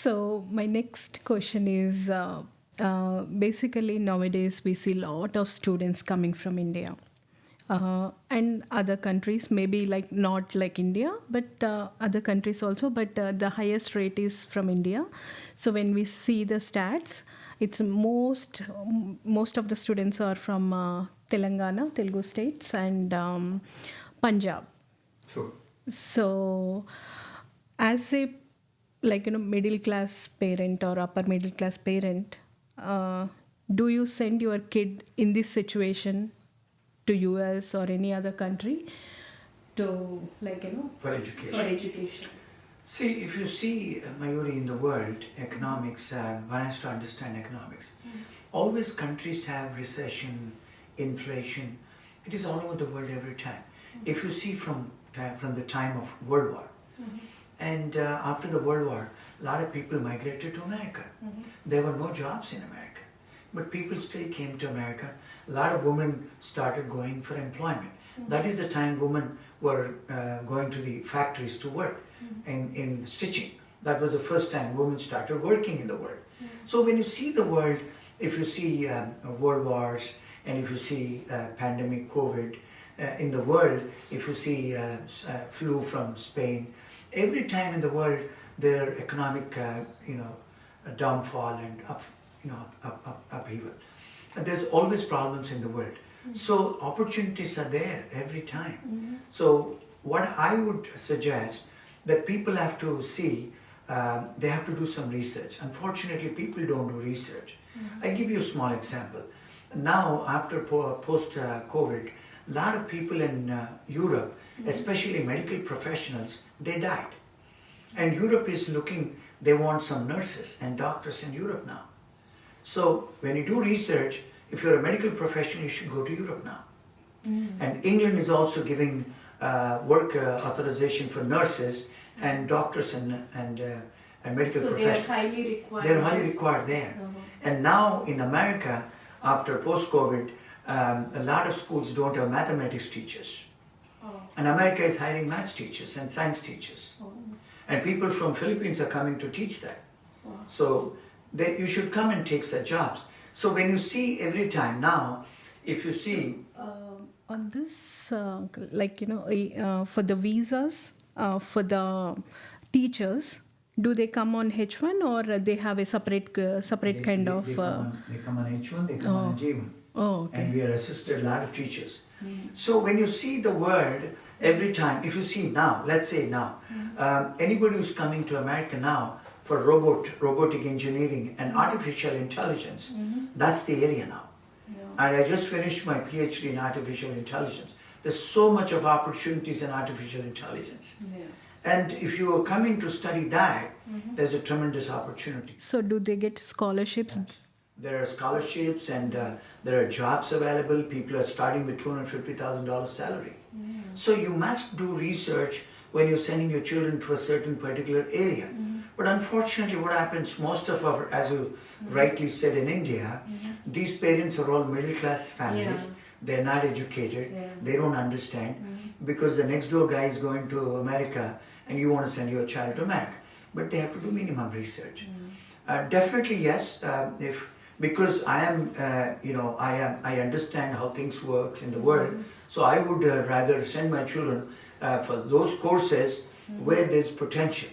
So my next question is basically nowadays we see a lot of students coming from India and other countries, maybe like not like India, but other countries also. But the highest rate is from India. So when we see the stats, it's most of the students are from Telangana, Telugu states, and Punjab. True. So, as a middle class parent or upper middle class parent, do you send your kid in this situation to US or any other country to For education. for education? See, if you see, Mayuri, in the world, economics, one has to understand economics. Always countries have recession, inflation. It is all over the world every time. If you see from the time of World War, and after the World War, a lot of people migrated to America. There were no jobs in America, but people still came to America. A lot of women started going for employment. That is the time women were going to the factories to work in stitching. That was the first time women started working in the world. So when you see the world, if you see world wars, and if you see pandemic COVID in the world, if you see flu from Spain, every time in the world there are economic downfall and upheaval. There's always problems in the world. So opportunities are there every time. So what I would suggest that people have to see, they have to do some research. Unfortunately, people don't do research. I give you a small example. Now, after post-COVID, a lot of people in Europe, especially medical professionals, they died. And Europe is looking, they want some nurses and doctors in Europe now. So when you do research, if you're a medical professional, you should go to Europe now. And England is also giving work authorization for nurses and doctors and medical So they are professionals. highly required. They're highly required there. And now in America, after post-COVID, a lot of schools don't have mathematics teachers. And America is hiring maths teachers and science teachers. And people from Philippines are coming to teach that. So you should come and take such jobs. So when you see every time now, if you see... On this, for the visas, for the teachers, do they come on H1 or they have a separate kind of... They come on H1, they come on J1. Oh, okay. And we are assisted a lot of teachers. So when you see the world, every time, if you see now, let's say now, anybody who's coming to America now for robotic engineering and artificial intelligence, that's the area now. And I just finished my PhD in artificial intelligence. There's so much of opportunities in artificial intelligence. And if you are coming to study that, there's a tremendous opportunity. So do they get scholarships? There are scholarships and there are jobs available. People are starting with $250,000 salary. So you must do research when you're sending your children to a certain particular area. But unfortunately what happens, most of our, as you rightly said in India, these parents are all middle class families. They're not educated. They don't understand because the next door guy is going to America and you want to send your child to America. But they have to do minimum research. Definitely yes, because I am, I understand how things work in the world. So I would rather send my children for those courses where there's potential.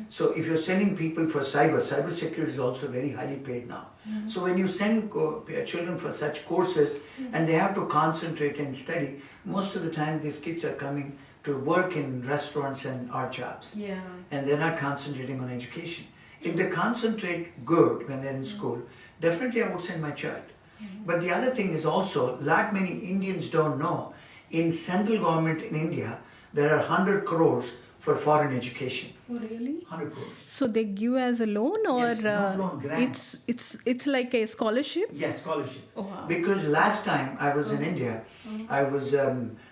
So if you're sending people for cybersecurity is also very highly paid now. So when you send children for such courses and they have to concentrate and study, most of the time these kids are coming to work in restaurants and odd jobs. And they're not concentrating on education. If they concentrate good when they're in school, definitely I would send my child. But the other thing is also, lot many Indians don't know, in central government in India, there are 100 crores for foreign education. Oh, really? 100 crores. So they give as a loan or Yes, not loan, grant. it's like a scholarship? Yes, scholarship. Oh, wow. Because last time I was in India, I was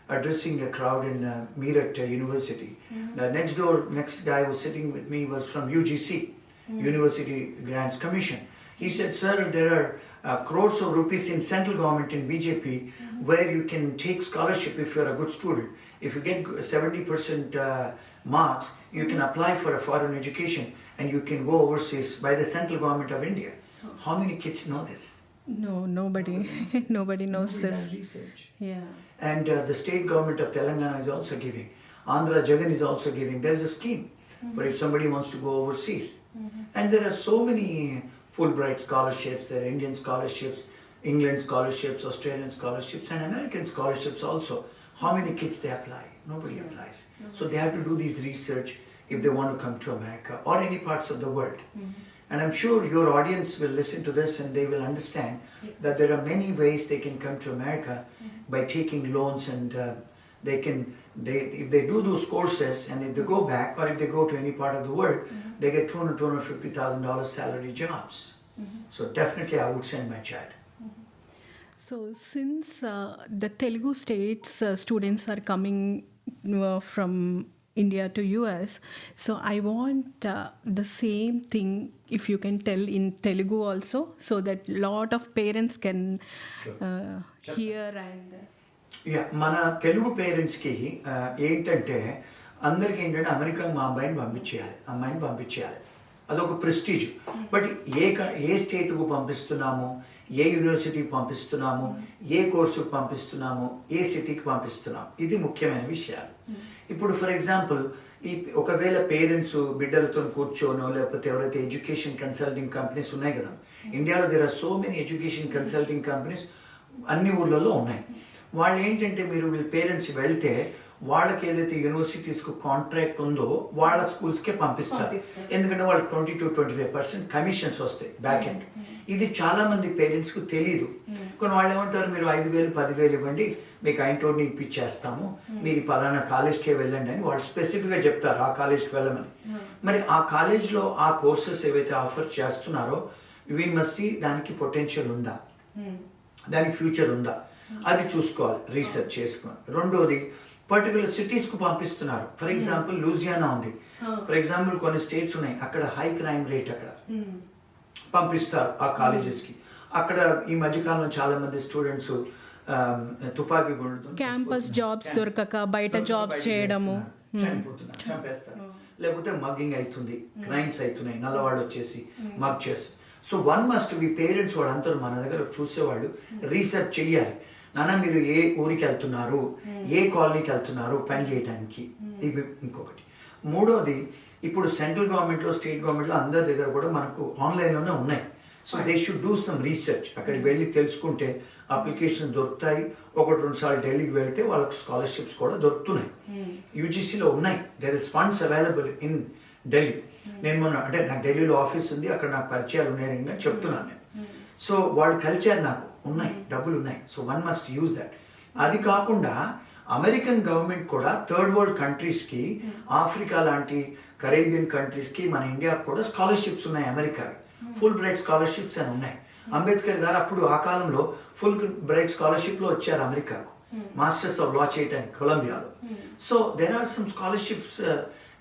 addressing a crowd in Meerut University. The next guy was sitting with me was from UGC, University Grants Commission. He said, sir, there are crores of rupees in central government in BJP where you can take scholarship if you're a good student. If you get 70% marks, you can apply for a foreign education and you can go overseas by the central government of India. How many kids know this? No, nobody nobody knows Nobody this. does research. Yeah. And the state government of Telangana is also giving. Andhra Jagan is also giving. There is a scheme for if somebody wants to go overseas. And there are so many Fulbright scholarships, there are Indian scholarships, England scholarships, Australian scholarships, and American scholarships also. How many kids they apply? Nobody applies. So they have to do this research if they want to come to America or any parts of the world. And I'm sure your audience will listen to this and they will understand that there are many ways they can come to America by taking loans, and if they do those courses and if they go back or if they go to any part of the world, they get $250,000 salary jobs. So definitely I would send my child. So since the Telugu states students are coming from India to US, so I want the same thing if you can tell in Telugu also, so that lot of parents can hear and yeah, మన తెలుగు పేరెంట్స్కి ఏంటంటే అందరికీ ఏంటంటే America మా అమ్మాయిని పంపించేయాలి అదొక prestige. But ఏ స్టేట్కు పంపిస్తున్నాము, ఏ యూనివర్సిటీకి పంపిస్తున్నాము, ఏ కోర్సుకు పంపిస్తున్నాము, ఏ సిటీకి పంపిస్తున్నాము, ఇది ముఖ్యమైన విషయాలు. ఇప్పుడు ఫర్ ఎగ్జాంపుల్ ఒకవేళ పేరెంట్స్ బిడ్డలతో కూర్చోనో లేకపోతే ఎవరైతే ఎడ్యుకేషన్ కన్సల్టింగ్ కంపెనీస్ ఉన్నాయి కదా, ఇండియాలో there are so many education consulting companies అన్ని ఊర్లలో ఉన్నాయి. వాళ్ళు ఏంటంటే మీరు వీళ్ళ పేరెంట్స్ వెళ్తే వాళ్ళకి ఏదైతే యూనివర్సిటీస్కు కాంట్రాక్ట్ ఉందో వాళ్ళ స్కూల్స్కే పంపిస్తారు. ఎందుకంటే వాళ్ళకి 20-25% కమిషన్స్ వస్తాయి బ్యాక్ ఎండ్. ఇది చాలా మంది పేరెంట్స్కు తెలియదు. కొన్ని వాళ్ళు ఏమంటారు, మీరు 5,000-10,000 ఇవ్వండి, మీకు ఆయనతోటి ఇప్పించేస్తాము, మీరు పలానా కాలేజ్కే వెళ్ళండి అని వాళ్ళు స్పెసిఫిక్గా చెప్తారు ఆ కాలేజ్కి వెళ్ళమని. మరి ఆ కాలేజ్లో ఆ కోర్సెస్ ఏవైతే ఆఫర్ చేస్తున్నారో వీ మస్ట్ సీ దానికి పొటెన్షియల్ ఉందా, దానికి ఫ్యూచర్ ఉందా, అది చూసుకోవాలి, రీసెర్చ్ చేసుకోవాలి. రెండోది పర్టికులర్ సిటీస్కు పంపిస్తున్నారు. ఫర్ ఎగ్జాంపుల్ లూజియానా ఉంది, ఫర్ ఎగ్జాంపుల్ కొన్ని స్టేట్స్ ఉన్నాయి, అక్కడ హై క్రైమ్ రేట్, అక్కడ పంపిస్తారు ఆ కాలేజెస్కి. అక్కడ ఈ మధ్యకాలంలో చాలా మంది స్టూడెంట్స్ తుపాకీ గుండుతో క్యాంపస్ జాబ్స్ దొరకక బయట జాబ్స్ చేయడము, చనిపోతున్నారు, చంపేస్తారు, లేకపోతే మగ్గింగ్ అవుతుంది, క్రైమ్స్ అవుతున్నాయి, నల్లవాళ్ళు వచ్చేసి మగ్ చేస్తారు. So one must be parents వాళ్ళంతా మన దగ్గర చూసేవాళ్ళు రీసెర్చ్ చెయ్యాలి. నాన్న మీరు ఏ ఊరికి వెళ్తున్నారు, ఏ కాలనీకి వెళ్తున్నారు పని చేయడానికి, ఇవి ఇంకొకటి. మూడోది ఇప్పుడు సెంట్రల్ గవర్నమెంట్లో స్టేట్ గవర్నమెంట్లో అందరి దగ్గర కూడా మనకు ఆన్లైన్లోనే ఉన్నాయి. So they should do some research. అక్కడికి వెళ్ళి తెలుసుకుంటే అప్లికేషన్ దొరుకుతాయి. 1-2 సార్లు ఢిల్లీకి వెళ్తే వాళ్ళకి స్కాలర్షిప్స్ కూడా దొరుకుతున్నాయి. యూజీసీలో ఉన్నాయి, there is funds available in Delhi. నేను మొన్న అంటే నాకు ఢిల్లీలో ఆఫీస్ ఉంది, అక్కడ నాకు పరిచయాలు ఉన్నాయని చెప్తున్నాను నేను. సో వాళ్ళు కల్చర్ నాకు ఉన్నాయి, డబ్బులు ఉన్నాయి. So one must use that. అది కాకుండా అమెరికన్ గవర్నమెంట్ కూడా థర్డ్ వరల్డ్ కంట్రీస్కి, ఆఫ్రికా లాంటి కరేబియన్ కంట్రీస్కి, మన ఇండియాకి కూడా స్కాలర్షిప్స్ ఉన్నాయి. అమెరికావి ఫుల్ బ్రైట్ స్కాలర్షిప్స్ అని ఉన్నాయి. అంబేద్కర్ గారు అప్పుడు ఆ కాలంలో ఫుల్ బ్రైట్ స్కాలర్షిప్లో వచ్చారు అమెరికాకు, మాస్టర్స్ ఆఫ్ లా చేయటానికి కొలంబియాలో. So there are some scholarships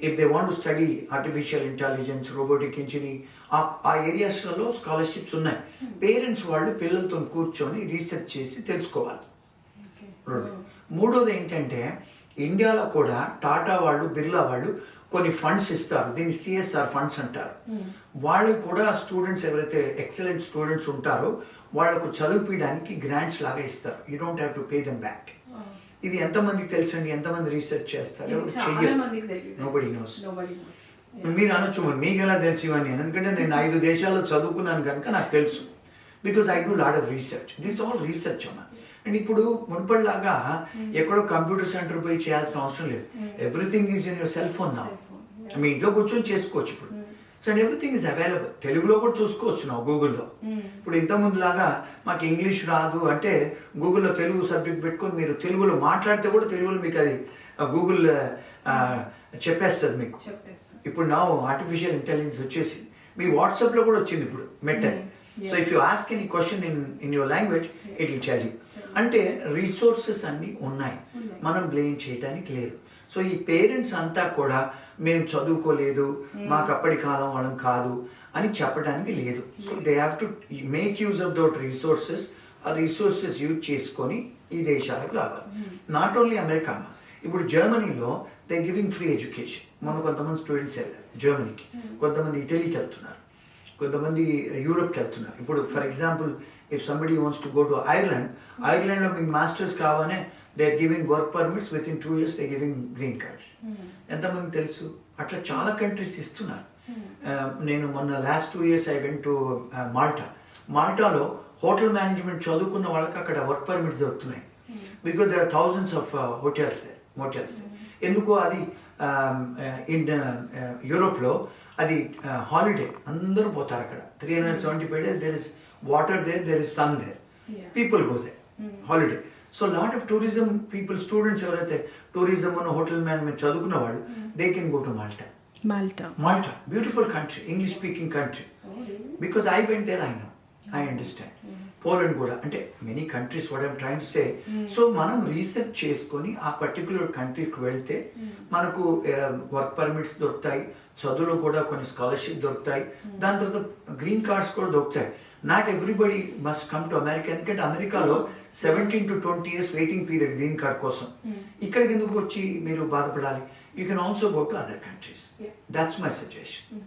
if they want to study artificial intelligence, robotic engineering, ఆ ఏరియాస్లలో స్కాలర్షిప్స్ ఉన్నాయి. పేరెంట్స్ వాళ్ళు పిల్లలతో కూర్చొని రీసెర్చ్ చేసి తెలుసుకోవాలి. మూడోది ఏంటంటే ఇండియాలో కూడా టాటా వాళ్ళు, బిర్లా వాళ్ళు కొన్ని ఫండ్స్ ఇస్తారు, దీన్ని సిఎస్ఆర్ ఫండ్స్ అంటారు. వాళ్ళు కూడా స్టూడెంట్స్ ఎవరైతే ఎక్సలెంట్ స్టూడెంట్స్ ఉంటారో వాళ్ళకు చదివిపించడానికి గ్రాంట్స్ లాగా ఇస్తారు. You don't have to pay them back. ఇది ఎంతమందికి తెలుసండి, ఎంతమంది రీసెర్చ్ చేస్తారు, ఎవరు చెయ్యరు, నోబడీ నోస్. మీరు అనొచ్చు మరి మీకు ఎలా తెలుసు ఇవన్నీ, ఎందుకంటే నేను 5 దేశాల్లో చదువుకున్నాను కనుక నాకు తెలుసు. Because I do lot of research, this all research అమ్మా. అండ్ ఇప్పుడు మునుపటిలాగా ఎక్కడో కంప్యూటర్ సెంటర్ పోయి చేయాల్సిన అవసరం లేదు. Everything is in your cell phone నా. మీ ఇంట్లో కూర్చొని చేసుకోవచ్చు ఇప్పుడు. So and everything is available. తెలుగులో కూడా చూసుకోవచ్చు నా గూగుల్లో. ఇప్పుడు ఇంతకుముందు లాగా మాకు ఇంగ్లీష్ రాదు అంటే గూగుల్లో తెలుగు సబ్జెక్ట్ పెట్టుకొని మీరు తెలుగులో మాట్లాడితే కూడా తెలుగులో మీకు అది గూగుల్ చెప్పేస్తుంది మీకు. ఇప్పుడు నా ఆర్టిఫిషియల్ ఇంటెలిజెన్స్ వచ్చేసి మీ వాట్సాప్లో కూడా వచ్చింది ఇప్పుడు metal. So if you ask any question in your language it will tell you. అంటే రిసోర్సెస్ అన్నీ ఉన్నాయి, మనం బ్లేమ్ చేయడానికి లేదు. సో ఈ పేరెంట్స్ అంతా కూడా మేము చదువుకోలేదు, మాకు అప్పటి కాలం వాళ్ళం కాదు అని చెప్పడానికి లేదు. So they have to make use of those resources. ఆ రిసోర్సెస్ యూజ్ చేసుకొని ఈ దేశాలకు రావాలి. నాట్ ఓన్లీ అమెరికా, ఇప్పుడు జర్మనీలో దే గివింగ్ ఫ్రీ ఎడ్యుకేషన్. మొన్న కొంతమంది స్టూడెంట్స్ వెళ్ళారు జర్మనీకి, కొంతమంది ఇటలీకి వెళ్తున్నారు, కొంతమంది యూరోప్కి వెళ్తున్నారు. ఇప్పుడు for example if somebody wants to go to ఐర్లాండ్లో మీకు మాస్టర్స్ కావాలనే they are giving work permits within 2 years they giving green cards. ఎంతమంది తెలుసు? అట్లా చాలా కంట్రీస్ ఇస్తున్నారు. నేను మొన్న last 2 years I went to మాల్టాలో హోటల్ మేనేజ్మెంట్ చదువుకున్న వాళ్ళకి అక్కడ వర్క్ పర్మిట్స్ దొరుకుతున్నాయి. Because there are thousands of hotels there. ఎందుకు అది యూరోప్లో అది హాలిడే, అందరూ పోతారు అక్కడ. 375 days there is water there is sun there, people go there holiday. So lot of tourism people, students ఎవరైతే టూరిజం అని హోటల్ మేనేజ్మెంట్ చదువుకున్న వాళ్ళు, they can go to Malta, beautiful country, English speaking country. Because I went there, I know, I understand. Poland కూడా, అంటే many countries what I'm trying to say. So మనం research చేసుకొని ఆ particular కంట్రీకి వెళ్తే మనకు వర్క్ పర్మిట్స్ దొరుకుతాయి, చదువులో కూడా కొన్ని స్కాలర్షిప్ దొరుకుతాయి, దాని తర్వాత గ్రీన్ కార్డ్స్ కూడా దొరుకుతాయి. Not everybody must come to America, ఎందుకంటే అమెరికాలో 17 to 20 years waiting period green card కోసం. ఇక్కడికి ఎందుకు వచ్చి మీరు బాధపడాలి? You can also go to other countries. That's my suggestion.